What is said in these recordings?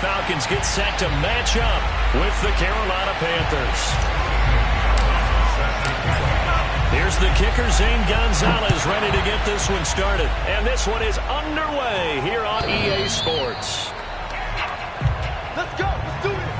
Falcons get set to match up with the Carolina Panthers. Here's the kicker, Zane Gonzalez, ready to get this one started. And this one is underway here on EA Sports. Let's go. Let's do this.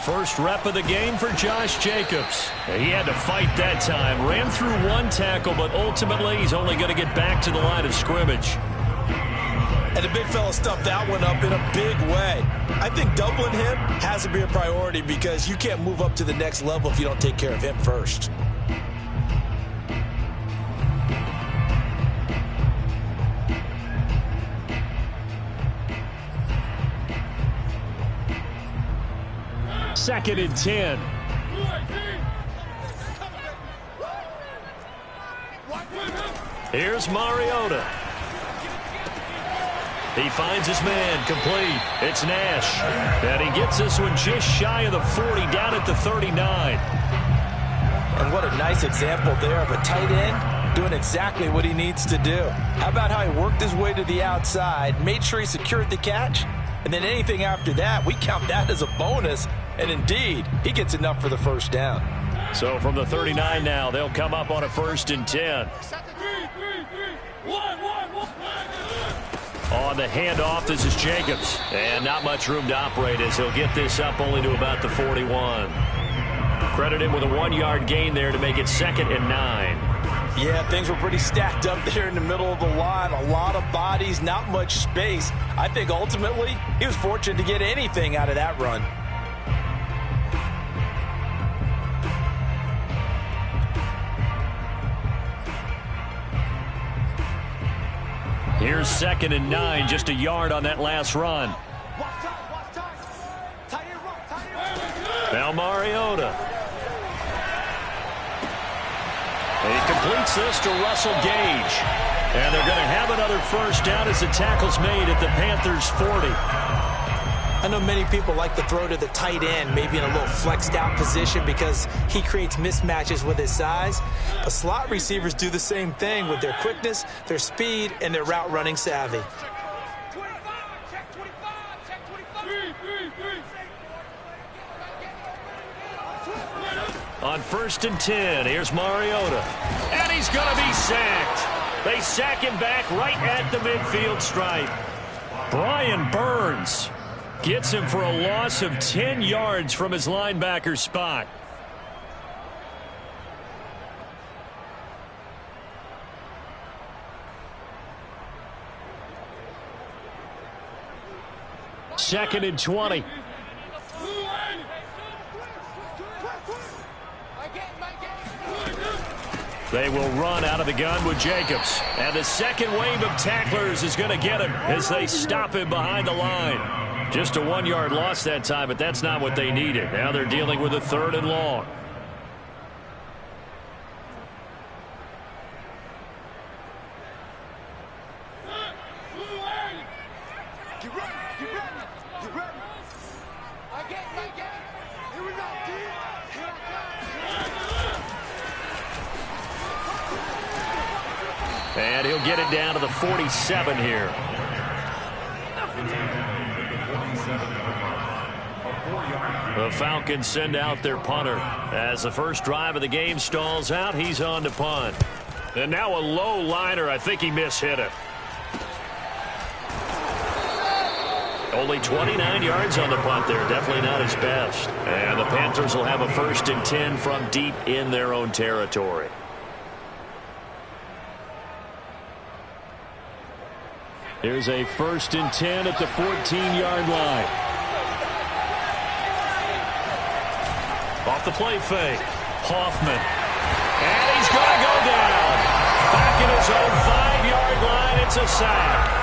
First rep of the game for Josh Jacobs. He had to fight that time. Ran through one tackle, but ultimately he's only going to get back to the line of scrimmage. And the big fella stuffed that one up in a big way. I think doubling him has to be a priority because you can't move up to the next level if you don't take care of him first. Second and 10. Here's Mariota. He finds his man, complete. It's Nash. And he gets this one just shy of the 40, down at the 39. And what a nice example there of a tight end doing exactly what he needs to do. How about how he worked his way to the outside, made sure he secured the catch, and then anything after that, we count that as a bonus. And indeed, he gets enough for the first down. So from the 39 now, they'll come up on a 1st and 10. On the handoff, this is Jacobs. And not much room to operate as he'll get this up only to about the 41. Credit him with a 1-yard gain there to make it 2nd and 9. Yeah, things were pretty stacked up there in the middle of the line. A lot of bodies, not much space. I think ultimately he was fortunate to get anything out of that run. Here's 2nd and 9, just a yard on that last run. Now Mariota. He completes this to Russell Gage. And they're going to have another first down as the tackle's made at the Panthers' 40. I know many people like to throw to the tight end, maybe in a little flexed out position because he creates mismatches with his size. But slot receivers do the same thing with their quickness, their speed, and their route running savvy. On 1st and 10, here's Mariota. And he's going to be sacked. They sack him back right at the midfield stripe. Brian Burns gets him for a loss of 10 yards from his linebacker spot. Second and 20. They will run out of the gun with Jacobs. And the second wave of tacklers is going to get him as they stop him behind the line. Just a 1-yard loss that time, but that's not what they needed. Now they're dealing with a 3rd and long. And he'll get it down to the 47 here. The Falcons send out their punter. As the first drive of the game stalls out, he's on to punt. And now a low liner. I think he mishit it. Only 29 yards on the punt there. Definitely not his best. And the Panthers will have a 1st and 10 from deep in their own territory. Here's a 1st and 10 at the 14-yard line. Off the play fake. Hoffman. And he's going to go down. Back at his own 5-yard line. It's a sack.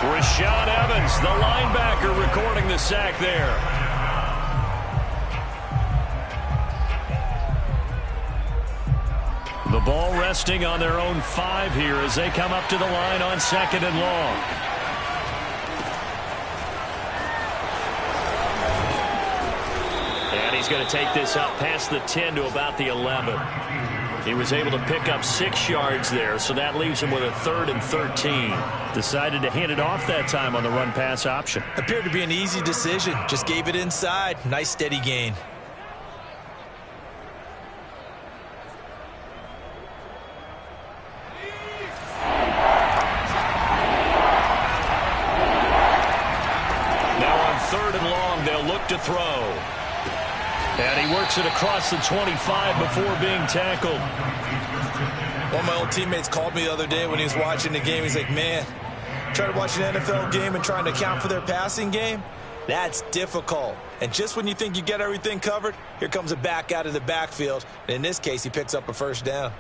Rashaan Evans, the linebacker, recording the sack there. Ball resting on their own 5 here as they come up to the line on 2nd and long. And he's going to take this up past the 10 to about the 11. He was able to pick up 6 yards there, so that leaves him with a 3rd and 13. Decided to hand it off that time on the run-pass option. Appeared to be an easy decision. Just gave it inside. Nice steady gain. Now on 3rd and long, they'll look to throw. And he works it across the 25 before being tackled. One of my old teammates called me the other day when he was watching the game. He's like, man, trying to watch an NFL game and trying to account for their passing game? That's difficult. And just when you think you get everything covered, here comes a back out of the backfield. And in this case, he picks up a 1st down.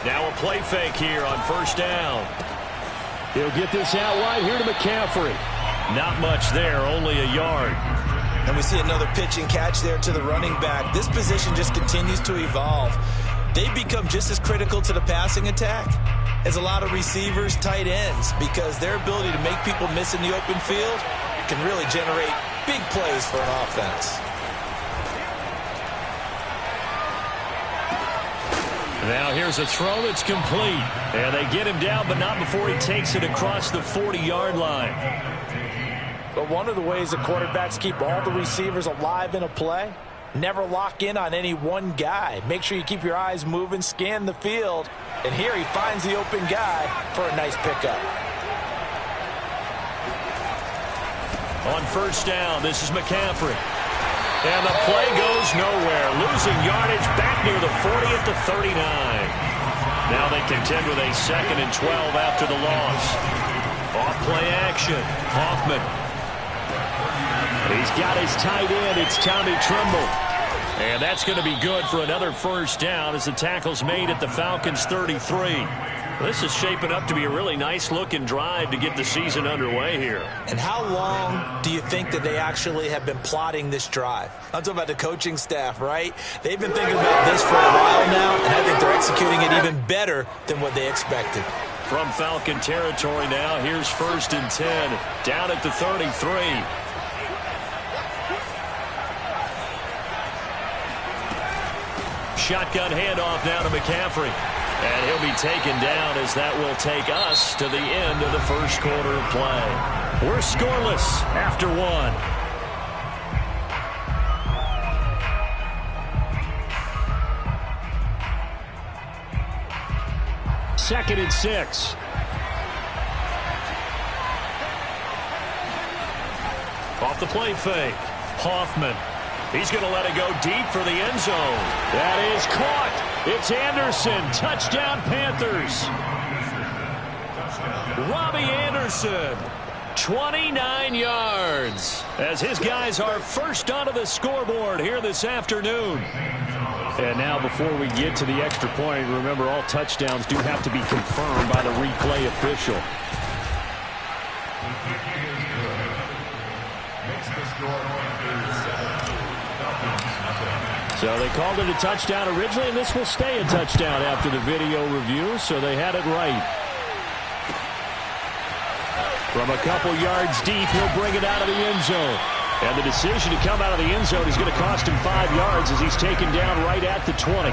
Now a play fake here on 1st down. He'll get this out wide here to McCaffrey. Not much there, only a yard. And we see another pitch and catch there to the running back. This position just continues to evolve. They become just as critical to the passing attack as a lot of receivers, tight ends, because their ability to make people miss in the open field can really generate big plays for an offense. Now here's a throw that's complete. And they get him down, but not before he takes it across the 40-yard line. But one of the ways that quarterbacks keep all the receivers alive in a play, never lock in on any one guy. Make sure you keep your eyes moving, scan the field. And here he finds the open guy for a nice pickup. On 1st down, this is McCaffrey. And the play goes nowhere. Losing yardage back near the 40 at the 39. Now they contend with a 2nd and 12 after the loss. Off play action. Hoffman. He's got his tight end. It's Tommy Tremble. And that's going to be good for another 1st down as the tackle's made at the Falcons' 33. This is shaping up to be a really nice-looking drive to get the season underway here. And how long do you think that they actually have been plotting this drive? I'm talking about the coaching staff, right? They've been thinking about this for a while now, and I think they're executing it even better than what they expected. From Falcon territory now, here's 1st and 10, down at the 33. Shotgun handoff now to McCaffrey. And he'll be taken down as that will take us to the end of the 1st quarter of play. We're scoreless after 1. Second and 6. Off the play fake. Hoffman. He's going to let it go deep for the end zone. That is caught. It's Anderson. Touchdown, Panthers. Robbie Anderson. 29 yards. As his guys are first onto the scoreboard here this afternoon. And now before we get to the extra point, remember all touchdowns do have to be confirmed by the replay official. So they called it a touchdown originally, and this will stay a touchdown after the video review, so they had it right. From a couple yards deep, he'll bring it out of the end zone. And the decision to come out of the end zone is going to cost him 5 yards as he's taken down right at the 20.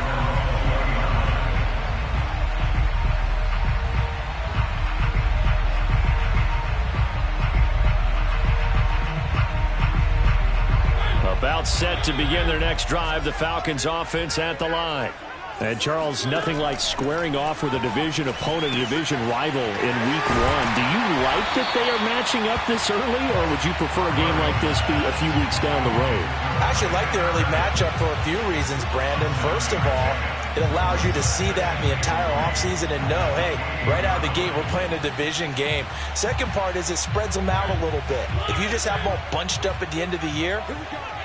About set to begin their next drive, the Falcons offense at the line. And, Charles, nothing like squaring off with a division opponent, a division rival in Week 1. Do you like that they are matching up this early, or would you prefer a game like this be a few weeks down the road? I actually like the early matchup for a few reasons, Brandon. First of all, it allows you to see that in the entire offseason and know, hey, right out of the gate, we're playing a division game. Second part is it spreads them out a little bit. If you just have them all bunched up at the end of the year,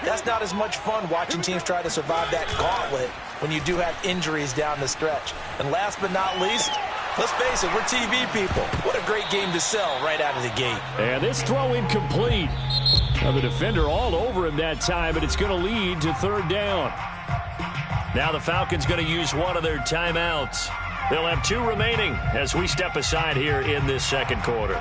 that's not as much fun watching teams try to survive that gauntlet when you do have injuries down the stretch. And last but not least, let's face it, we're TV people. What a great game to sell right out of the gate. And this throw incomplete. Well, the defender all over him that time, and it's going to lead to third down. Now the Falcons going to use one of their timeouts. They'll have 2 remaining as we step aside here in this second quarter.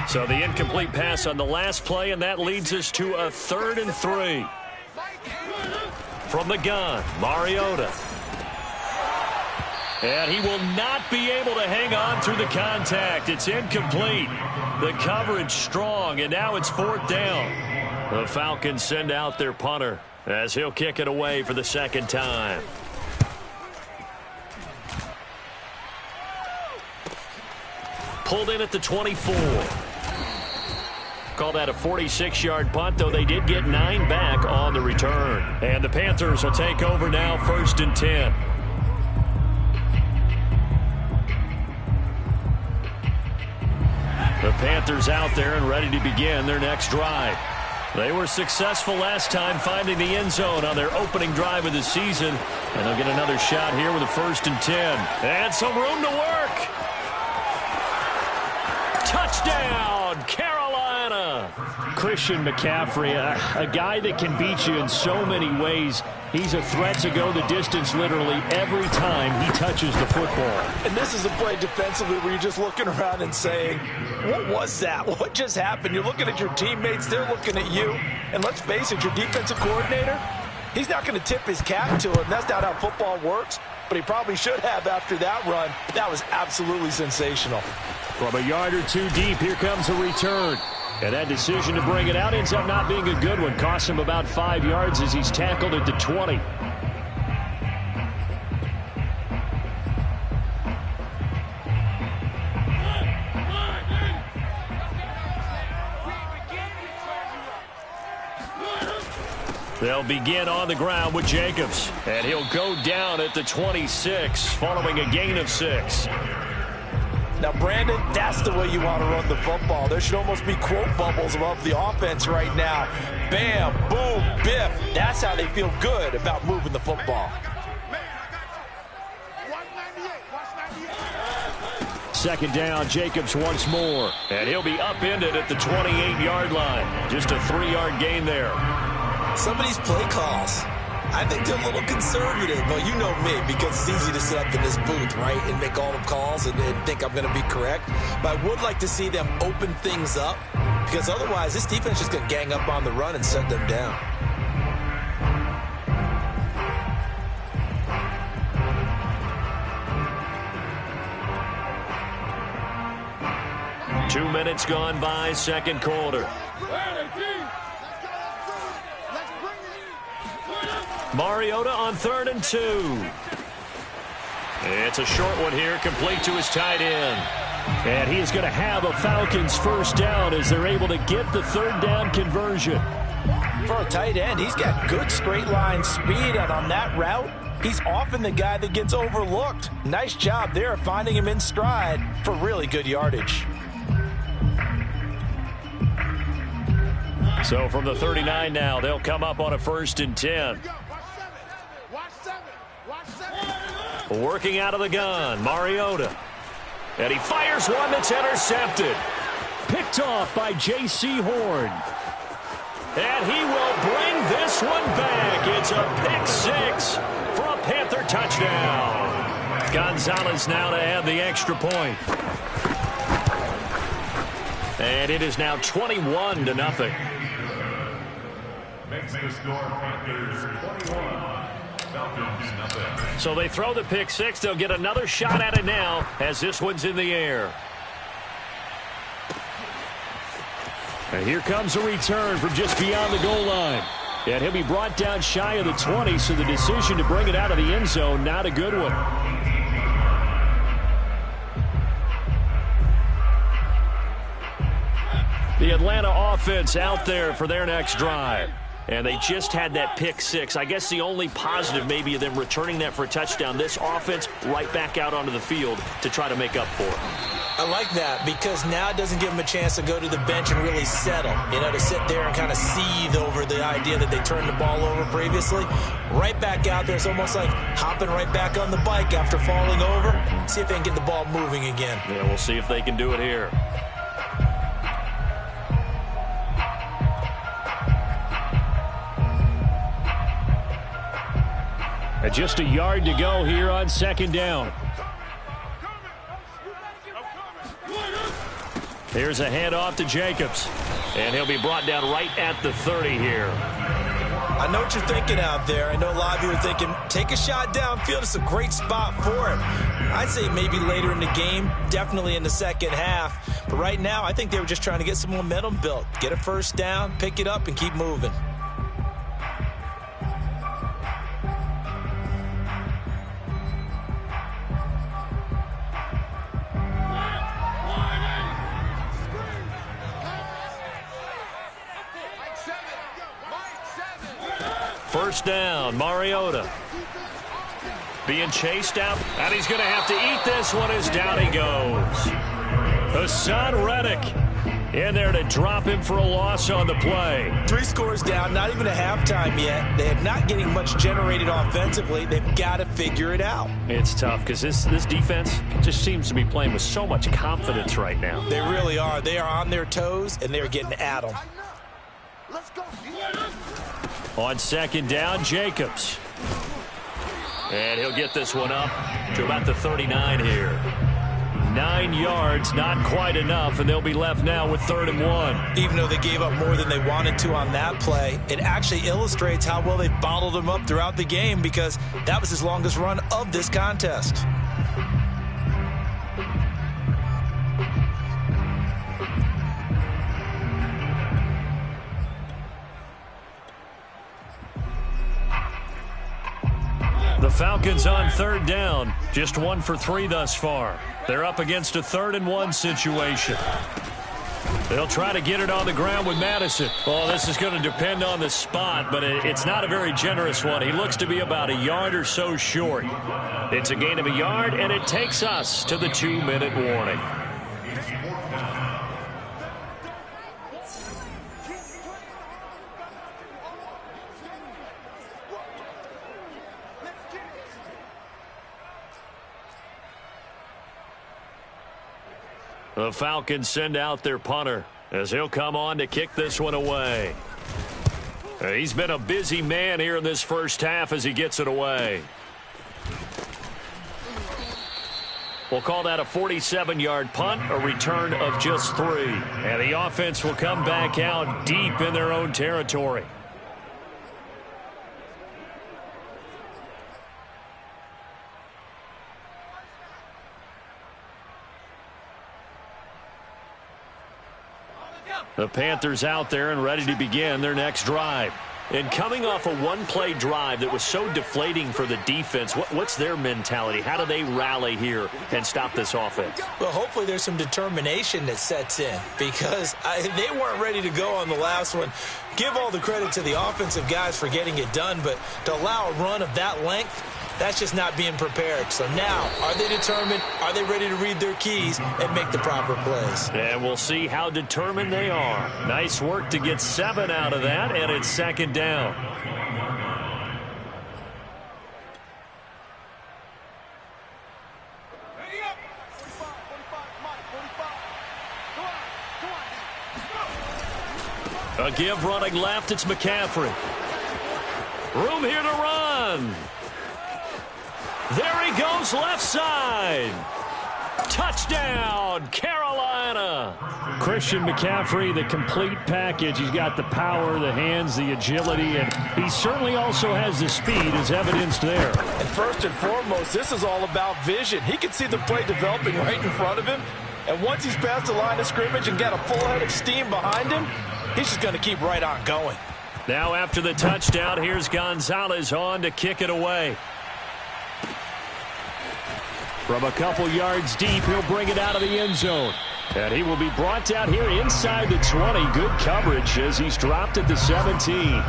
So the incomplete pass on the last play, and that leads us to a 3rd and 3. From the gun, Mariota. And he will not be able to hang on through the contact. It's incomplete. The coverage strong, and now it's 4th down. The Falcons send out their punter as he'll kick it away for the 2nd time. Pulled in at the 24. Call that a 46-yard punt, though they did get 9 back on the return. And the Panthers will take over now, 1st and 10. The Panthers out there and ready to begin their next drive. They were successful last time finding the end zone on their opening drive of the season. And they'll get another shot here with a 1st and 10. And some room to work. Touchdown, Carolina. Christian McCaffrey, a guy that can beat you in so many ways. He's a threat to go the distance literally every time he touches the football. And this is a play defensively where you're just looking around and saying, what was that? What just happened? You're looking at your teammates, they're looking at you. And let's face it, your defensive coordinator, he's not going to tip his cap to him. That's not how football works. But he probably should have after that run. That was absolutely sensational. From a yard or 2 deep, here comes a return. And that decision to bring it out ends up not being a good one. Costs him about 5 yards as he's tackled at the 20. They'll begin on the ground with Jacobs. And he'll go down at the 26 following a gain of 6. Now, Brandon, that's the way you want to run the football. There should almost be quote bubbles above the offense right now. Bam, boom, biff. That's how they feel good about moving the football. 2nd down, Jacobs once more. And he'll be upended at the 28-yard line. Just a 3-yard gain there. Some of these play calls, I think they're a little conservative, but you know me, because it's easy to sit up in this booth, right, and make all the calls and think I'm going to be correct. But I would like to see them open things up, because otherwise this defense is going to gang up on the run and set them down. Two minutes gone by, second quarter. Mariota on 3rd and 2. It's a short one here, complete to his tight end. And he is going to have a Falcons 1st down as they're able to get the 3rd down conversion. For a tight end, he's got good straight line speed, and on that route, he's often the guy that gets overlooked. Nice job there of finding him in stride for really good yardage. So from the 39 now, they'll come up on a 1st and 10. Working out of the gun, Mariota. And he fires one that's intercepted. Picked off by J.C. Horn. And he will bring this one back. It's a pick 6 for a Panther touchdown. Gonzalez now to add the extra point. And it is now 21-0. Makes the score Panthers 21. So they throw the pick 6. They'll get another shot at it now as this one's in the air. And here comes a return from just beyond the goal line. And he'll be brought down shy of the 20, so the decision to bring it out of the end zone, not a good one. The Atlanta offense out there for their next drive. And they just had that pick 6. I guess the only positive maybe of them returning that for a touchdown. This offense right back out onto the field to try to make up for it. I like that because now it doesn't give them a chance to go to the bench and really settle, to sit there and kind of seethe over the idea that they turned the ball over previously. Right back out there. It's almost like hopping right back on the bike after falling over. See if they can get the ball moving again. Yeah, we'll see if they can do it here. And just a yard to go here on second down. Here's a handoff to Jacobs. And he'll be brought down right at the 30 here. I know what you're thinking out there. I know a lot of you are thinking, take a shot downfield. It's a great spot for it. I'd say maybe later in the game, definitely in the second half. But right now, I think they were just trying to get some momentum built. Get a first down, pick it up, and keep moving. First down, Mariota. Being chased out, and he's going to have to eat this one as down he goes. Hassan Reddick in there to drop him for a loss on the play. 3 scores down, not even a halftime yet. They're not getting much generated offensively. They've got to figure it out. It's tough because this defense just seems to be playing with so much confidence right now. They really are. They are on their toes, and they're getting at them. Let's go. On second down, Jacobs. And he'll get this one up to about the 39 here. 9 yards, not quite enough, and they'll be left now with 3rd and 1. Even though they gave up more than they wanted to on that play, it actually illustrates how well they bottled them up throughout the game because that was his longest run of this contest. The Falcons on 3rd down, just 1 for 3 thus far. They're up against a 3rd and 1 situation. They'll try to get it on the ground with Madison. Well, this is going to depend on the spot, but it's not a very generous one. He looks to be about a yard or so short. It's a gain of a yard, and it takes us to the 2-minute warning. The Falcons send out their punter as he'll come on to kick this one away. He's been a busy man here in this first half as he gets it away. We'll call that a 47-yard punt, a return of just 3. And the offense will come back out deep in their own territory. The Panthers out there and ready to begin their next drive. And coming off a one-play drive that was so deflating for the defense, what's their mentality? How do they rally here and stop this offense? Well, hopefully there's some determination that sets in because they weren't ready to go on the last one. Give all the credit to the offensive guys for getting it done, but to allow a run of that length, that's just not being prepared. So now, are they determined? Are they ready to read their keys and make the proper plays? And we'll see how determined they are. Nice work to get 7 out of that, and it's second down. A give running left, it's McCaffrey. Room here to run. There he goes, left side. Touchdown, Carolina. Christian McCaffrey, the complete package. He's got the power, the hands, the agility, and he certainly also has the speed as evidenced there. And first and foremost, this is all about vision. He can see the play developing right in front of him, and once he's past the line of scrimmage and got a full head of steam behind him, he's just going to keep right on going. Now after the touchdown, here's Gonzalez on to kick it away. From a couple yards deep, he'll bring it out of the end zone. And he will be brought down here inside the 20. Good coverage as he's dropped at the 17.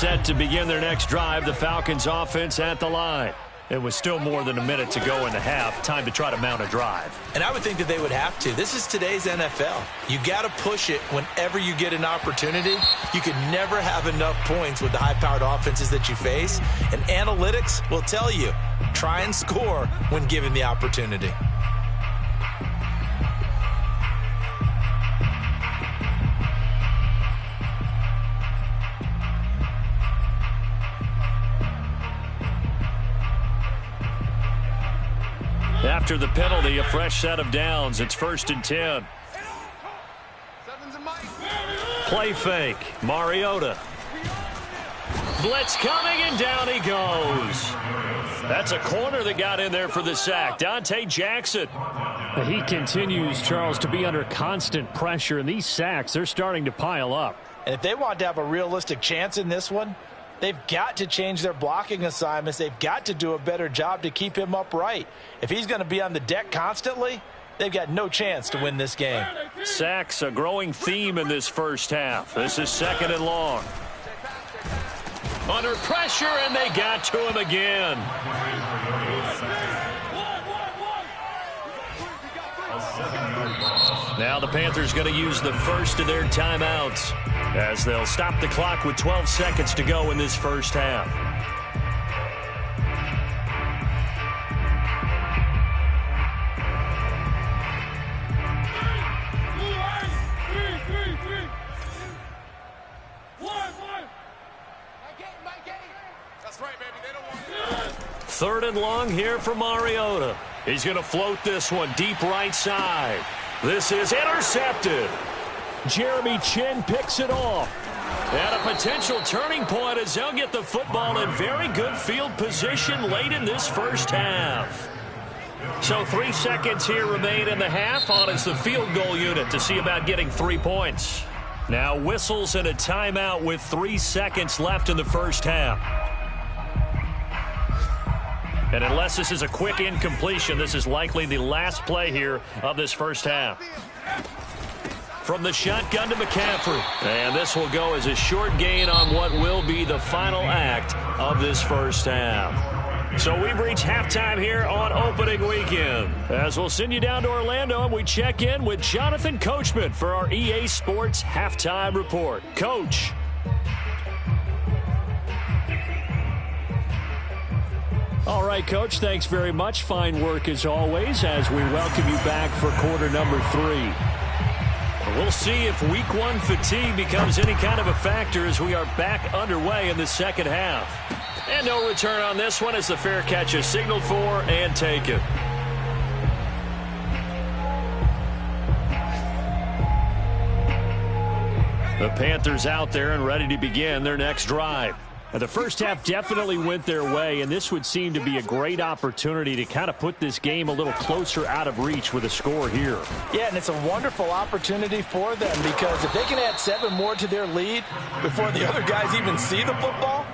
set to begin their next drive. The Falcons offense at the line. It was still more than a minute to go in the half. Time to try to mount a drive. And I would think that they would have to. This is today's NFL. You got to push it whenever you get an opportunity. You can never have enough points with the high-powered offenses that you face. And analytics will tell you, try and score when given the opportunity. After the penalty, a fresh set of downs. It's 1st and 10. Play fake. Mariota. Blitz coming, and down he goes. That's a corner that got in there for the sack. Dante Jackson. He continues, Charles, to be under constant pressure, and these sacks, they're starting to pile up. And if they want to have a realistic chance in this one, they've got to change their blocking assignments. They've got to do a better job to keep him upright. If he's going to be on the deck constantly, they've got no chance to win this game. Sacks, a growing theme in this first half. This is 2nd and long. Under pressure, and they got to him again. Now the Panthers going to use the first of their timeouts as they'll stop the clock with 12 seconds to go in this first half. Third and long here for Mariota. He's going to float this one deep right side. This is intercepted. Jeremy Chinn picks it off. And a potential turning point as they'll get the football in very good field position late in this first half. So 3 seconds here remain in the half on as the field goal unit to see about getting 3 points. Now whistles and a timeout with 3 seconds left in the first half. And unless this is a quick incompletion, this is likely the last play here of this first half. From the shotgun to McCaffrey. And this will go as a short gain on what will be the final act of this first half. So we've reached halftime here on opening weekend. As we'll send you down to Orlando and we check in with Jonathan Coachman for our EA Sports Halftime Report. Coach. All right, Coach, thanks very much. Fine work as always as we welcome you back for quarter number 3. We'll see if week 1 fatigue becomes any kind of a factor as we are back underway in the second half. And no return on this one as the fair catch is signaled for and taken. The Panthers out there and ready to begin their next drive. The first half definitely went their way, and this would seem to be a great opportunity to kind of put this game a little closer out of reach with a score here. Yeah, and it's a wonderful opportunity for them because if they can add 7 more to their lead before the other guys even see the football,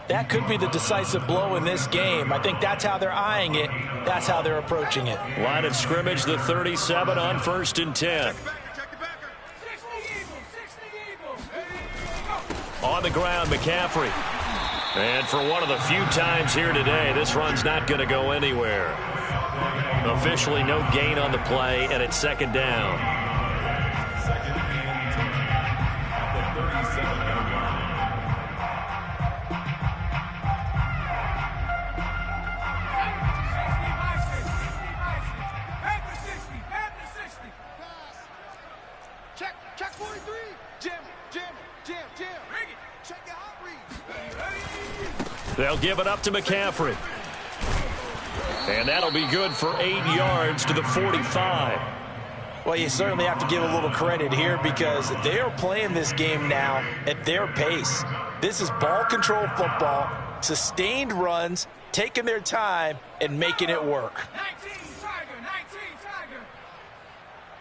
that could be the decisive blow in this game. I think that's how they're eyeing it. That's how they're approaching it. Line of scrimmage, the 37 on 1st and 10. On the ground, McCaffrey. And for one of the few times here today, this run's not going to go anywhere. Officially no gain on the play, and it's 2nd down. Check 43. Jim. Check your hot read. They'll give it up to McCaffrey. And that'll be good for 8 yards to the 45. Well, you certainly have to give a little credit here because they are playing this game now at their pace. This is ball control football, sustained runs, taking their time, and making it work. 19 Tiger.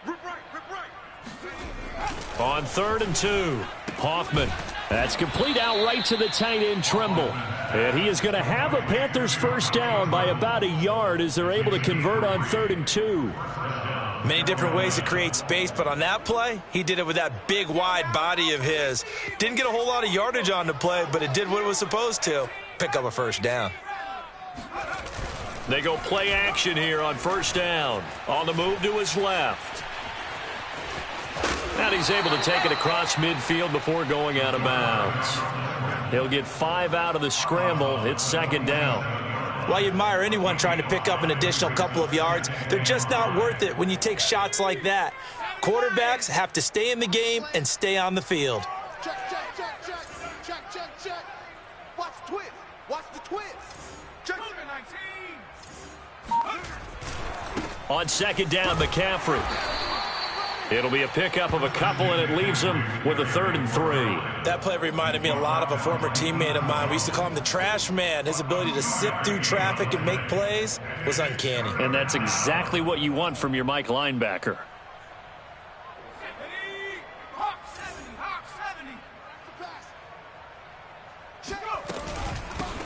Rip right. On 3rd and 2, Hoffman. That's complete out right to the tight end, Tremble. And he is going to have a Panthers first down by about a yard as they're able to convert on 3rd and 2. Many different ways to create space, but on that play, he did it with that big, wide body of his. Didn't get a whole lot of yardage on the play, but it did what it was supposed to. Pick up a first down. They go play action here on first down. On the move to his left. And he's able to take it across midfield before going out of bounds. He'll get 5 out of the scramble. It's second down. While you admire anyone trying to pick up an additional couple of yards, they're just not worth it when you take shots like that. Quarterbacks have to stay in the game and stay on the field. Check, check, check, check. Check, check, check. Watch the twist. Watch the twist. Check. 19. On second down, McCaffrey. It'll be a pickup of a couple, and it leaves him with a 3rd and 3. That play reminded me a lot of a former teammate of mine. We used to call him the trash man. His ability to sift through traffic and make plays was uncanny. And that's exactly what you want from your Mike linebacker. Hawk 70. Hawk 70.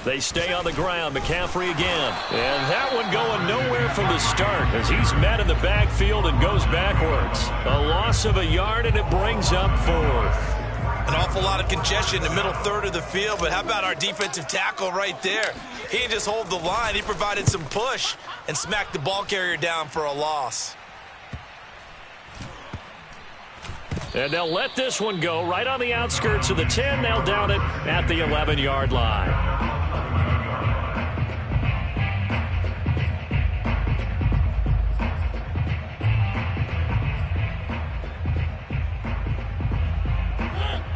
They stay on the ground. McCaffrey again. And that one going nowhere from the start as he's met in the backfield and goes backwards. A loss of a yard, and it brings up 4th. An awful lot of congestion in the middle third of the field, but how about our defensive tackle right there? He didn't just hold the line. He provided some push and smacked the ball carrier down for a loss. And they'll let this one go right on the outskirts of the 10. They'll down it at the 11-yard line.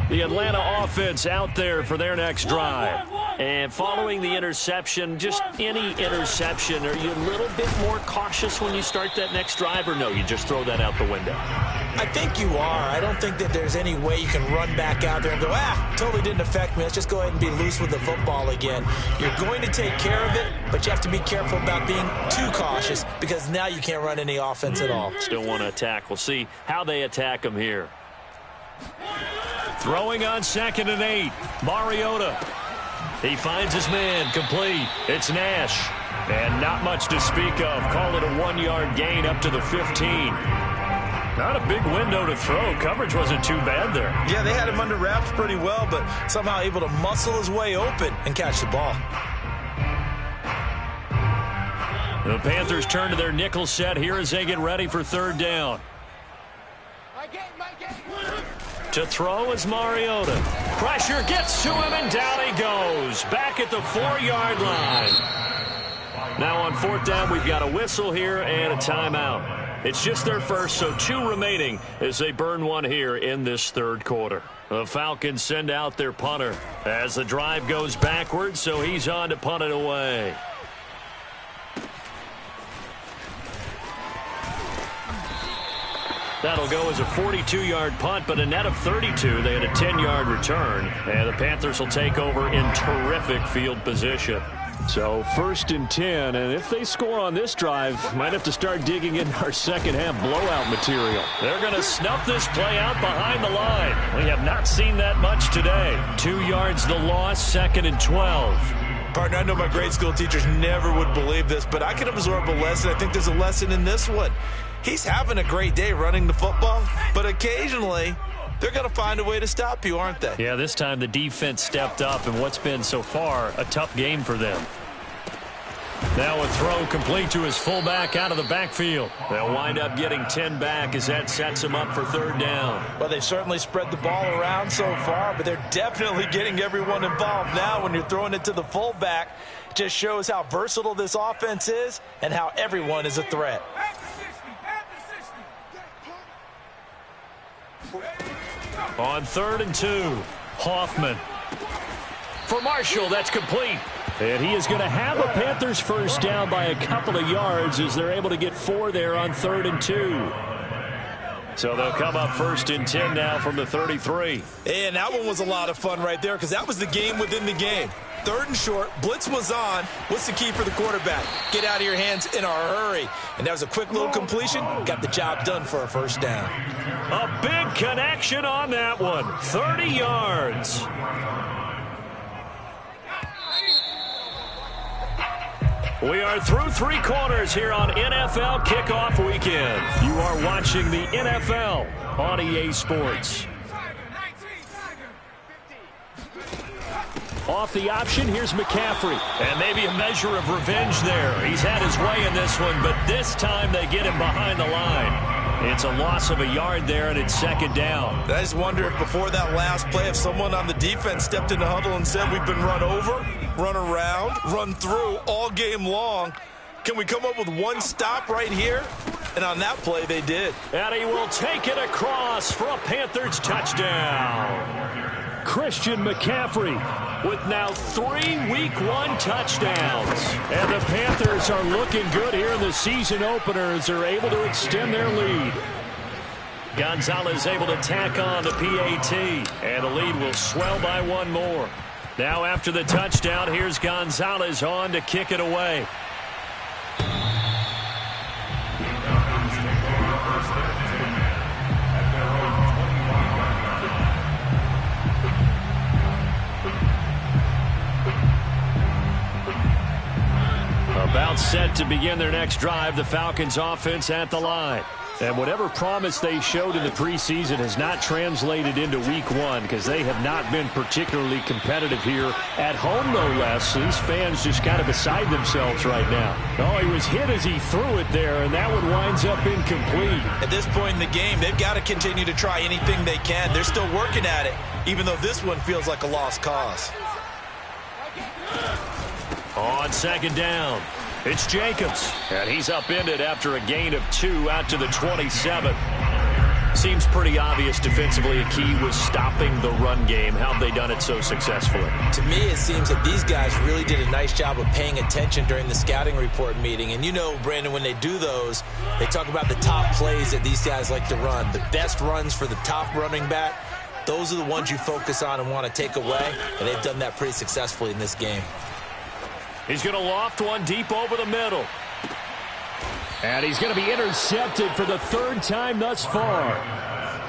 The Atlanta offense out there for their next drive. And following the interception, just any interception, are you a little bit more cautious when you start that next drive, or no, you just throw that out the window? I think you are. I don't think that there's any way you can run back out there and go, totally didn't affect me. Let's just go ahead and be loose with the football again. You're going to take care of it, but you have to be careful about being too cautious because now you can't run any offense at all. Still want to attack. We'll see how they attack them here. Throwing on 2nd and 8. Mariota. He finds his man, complete. It's Nash. And not much to speak of. Call it a 1-yard gain up to the 15. Not a big window to throw. Coverage wasn't too bad there. Yeah, they had him under wraps pretty well, but somehow able to muscle his way open and catch the ball. The Panthers turn to their nickel set here as they get ready for 3rd down. To throw is Mariota. Pressure gets to him, and down he goes. Back at the 4-yard line. Now on 4th down, we've got a whistle here and a timeout. It's just their first, so 2 remaining as they burn one here in this 3rd quarter. The Falcons send out their punter as the drive goes backwards, so he's on to punt it away. That'll go as a 42-yard punt, but a net of 32. They had a 10-yard return, and the Panthers will take over in terrific field position. So 1st and 10, and if they score on this drive, might have to start digging in our second-half blowout material. They're going to snuff this play out behind the line. We have not seen that much today. 2 yards the loss, 2nd and 12. Partner, I know my grade school teachers never would believe this, but I can absorb a lesson. I think there's a lesson in this one. He's having a great day running the football, but occasionally they're going to find a way to stop you, aren't they? Yeah, this time the defense stepped up in what's been so far a tough game for them. Now a throw complete to his fullback out of the backfield. They'll wind up getting 10 back as that sets him up for 3rd down. Well, they've certainly spread the ball around so far, but they're definitely getting everyone involved now when you're throwing it to the fullback. It just shows how versatile this offense is and how everyone is a threat. On 3rd and 2, Hoffman. For Marshall, that's complete. And he is going to have a Panthers first down by a couple of yards as they're able to get 4 there on 3rd and 2. So they'll come up 1st and 10 now from the 33. And that one was a lot of fun right there because that was the game within the game. 3rd and short, blitz was on. What's the key for the quarterback? Get out of your hands in a hurry. And that was a quick little completion. Got the job done for a first down. A big connection on that one. 30 yards. We are through 3 quarters here on NFL Kickoff Weekend. You are watching the NFL on EA Sports. Off the option, here's McCaffrey. And maybe a measure of revenge there. He's had his way in this one, but this time they get him behind the line. It's a loss of a yard there, and it's 2nd down. I just wonder if before that last play, if someone on the defense stepped in the huddle and said, we've been run over, run around, run through all game long. Can we come up with one stop right here? And on that play, they did. And he will take it across for a Panthers touchdown. Christian McCaffrey with now 3 Week 1 touchdowns. And the Panthers are looking good here in the season opener as they're able to extend their lead. Gonzalez able to tack on the PAT, and the lead will swell by 1 more. Now after the touchdown, here's Gonzalez on to kick it away. About set to begin their next drive, the Falcons offense at the line. And whatever promise they showed in the preseason has not translated into Week 1 because they have not been particularly competitive here at home, no less. These fans just kind of beside themselves right now. Oh, he was hit as he threw it there, and that one winds up incomplete. At this point in the game, they've got to continue to try anything they can. They're still working at it, even though this one feels like a lost cause. On 2nd down, it's Jacobs, and he's upended after a gain of 2 out to the 27. Seems pretty obvious defensively a key was stopping the run game. How have they done it so successfully? To me, it seems that these guys really did a nice job of paying attention during the scouting report meeting. And you know, Brandon, when they do those, they talk about the top plays that these guys like to run, the best runs for the top running back. Those are the ones you focus on and want to take away, and they've done that pretty successfully in this game. He's going to loft one deep over the middle. And he's going to be intercepted for the 3rd time thus far.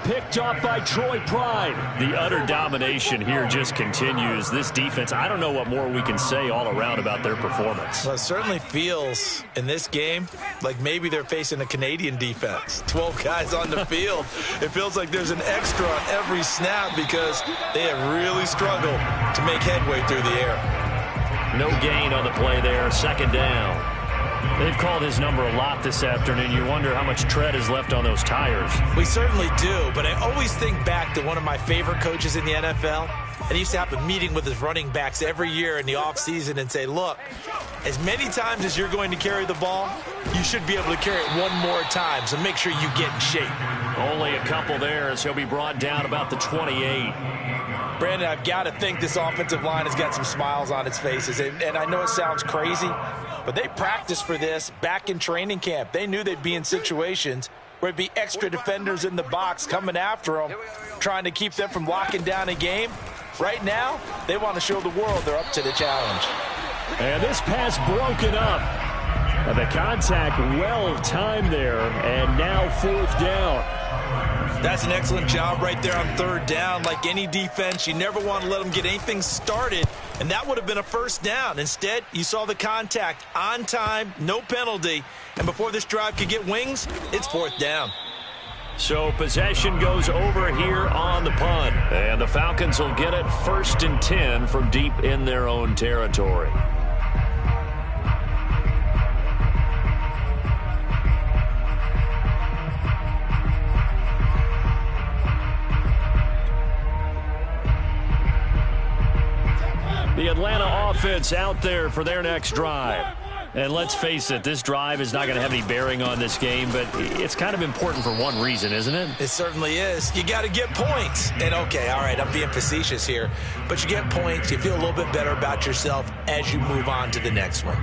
Picked off by Troy Pride. The utter domination here just continues. This defense, I don't know what more we can say all around about their performance. Well, it certainly feels in this game like maybe they're facing a Canadian defense. 12 guys on the field. It feels like there's an extra on every snap because they have really struggled to make headway through the air. No gain on the play there. 2nd down. They've called his number a lot this afternoon. You wonder how much tread is left on those tires. We certainly do, but I always think back to one of my favorite coaches in the NFL. And he used to have a meeting with his running backs every year in the offseason and say, look, as many times as you're going to carry the ball, you should be able to carry it 1 more time, so make sure you get in shape. Only a couple there as he'll be brought down about the 28. Brandon, I've got to think this offensive line has got some smiles on its faces. And I know it sounds crazy, but they practiced for this back in training camp. They knew they'd be in situations where there'd be extra defenders in the box coming after them, trying to keep them from locking down a game. Right now, they want to show the world they're up to the challenge. And this pass broken up. And the contact well timed there, and now 4th down. That's an excellent job right there on 3rd down. Like any defense, you never want to let them get anything started, and that would have been a 1st down. Instead, you saw the contact on time, no penalty, and before this drive could get wings, it's 4th down. So possession goes over here on the punt, and the Falcons will get it 1st and 10 from deep in their own territory. The Atlanta offense out there for their next drive. And let's face it, this drive is not going to have any bearing on this game, but it's kind of important for one reason, isn't it? It certainly is. You got to get points. And, okay, all right, I'm being facetious here, but you get points. You feel a little bit better about yourself as you move on to the next one.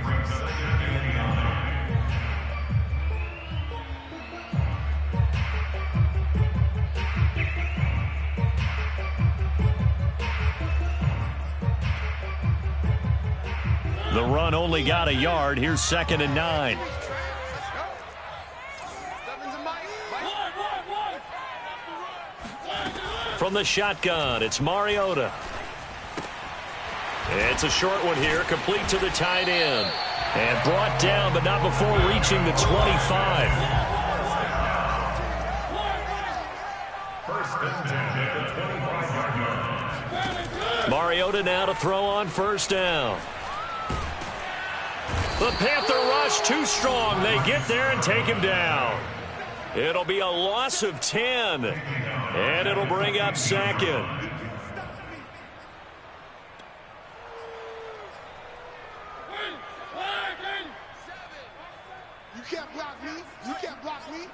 The run only got a yard. Here's 2nd and 9. From the shotgun, it's Mariota. It's a short one here, complete to the tight end. And brought down, but not before reaching the 25. First and 10 at the 25-yard line. Mariota now to throw on first down. The Panther rush too strong. They get there and take him down. It'll be a loss of 10. And it'll bring up second. You can't block me. You can't block me.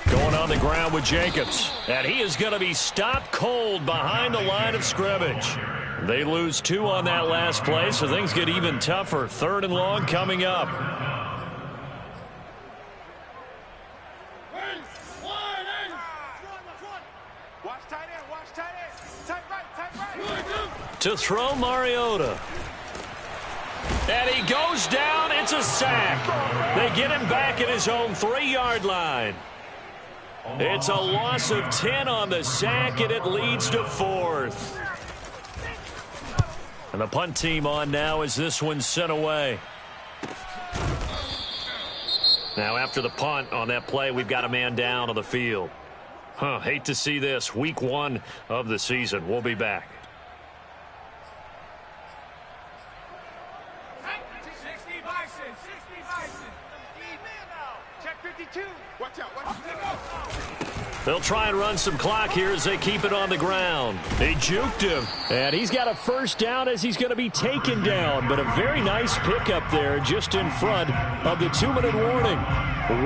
Going on the ground with Jacobs. And he is going to be stopped cold behind the line of scrimmage. They lose 2 on that last play, so things get even tougher. 3rd and long coming up. Watch tight end. Watch tight end. Tight right. Tight right. To throw Mariota. And he goes down. It's a sack. They get him back at his own 3-yard line. It's a loss of 10 on the sack, and it leads to 4th. And the punt team on now as this one's sent away. Now after the punt on that play, we've got a man down on the field. Hate to see this. Week 1 of the season. We'll be back. 60 Bison. Check 52. Watch out. Watch out. They'll try and run some clock here as they keep it on the ground. They juked him. And he's got a first down as he's going to be taken down. But a very nice pickup there just in front of the 2-minute warning.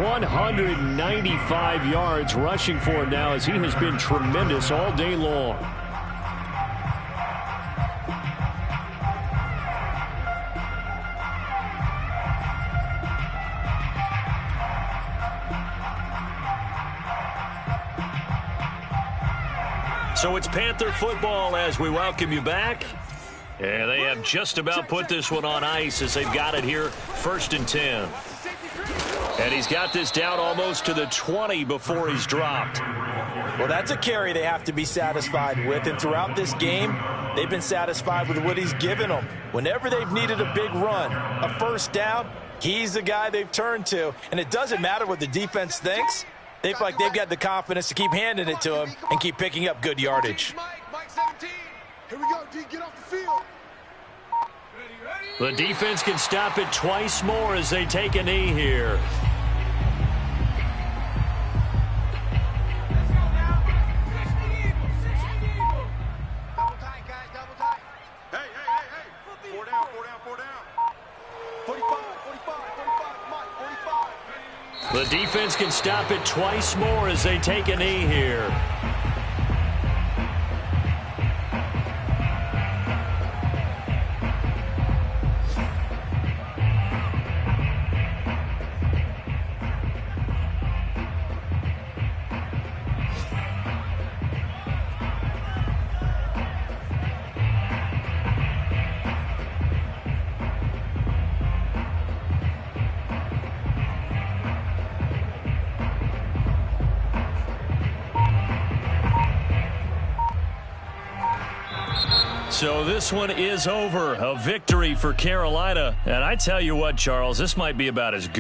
195 yards rushing for him now as he has been tremendous all day long. So it's Panther football as we welcome you back. And they have just about put this one on ice as they've got it here, 1st and 10. And he's got this down almost to the 20 before he's dropped. Well, that's a carry they have to be satisfied with. And throughout this game, they've been satisfied with what he's given them. Whenever they've needed a big run, a first down, he's the guy they've turned to. And it doesn't matter what the defense thinks. They feel like they've got the confidence to keep handing it to him and keep picking up good yardage. Mike 17. Here we go, D. Get off the field. The defense can stop it twice more as they take a knee here. Double tight, guys. Double tight. Hey. 4 down. 45. Mike, 45. The defense can stop it twice more as they take a knee here. So this one is over. A victory for Carolina. And I tell you what, Charles, this might be about as good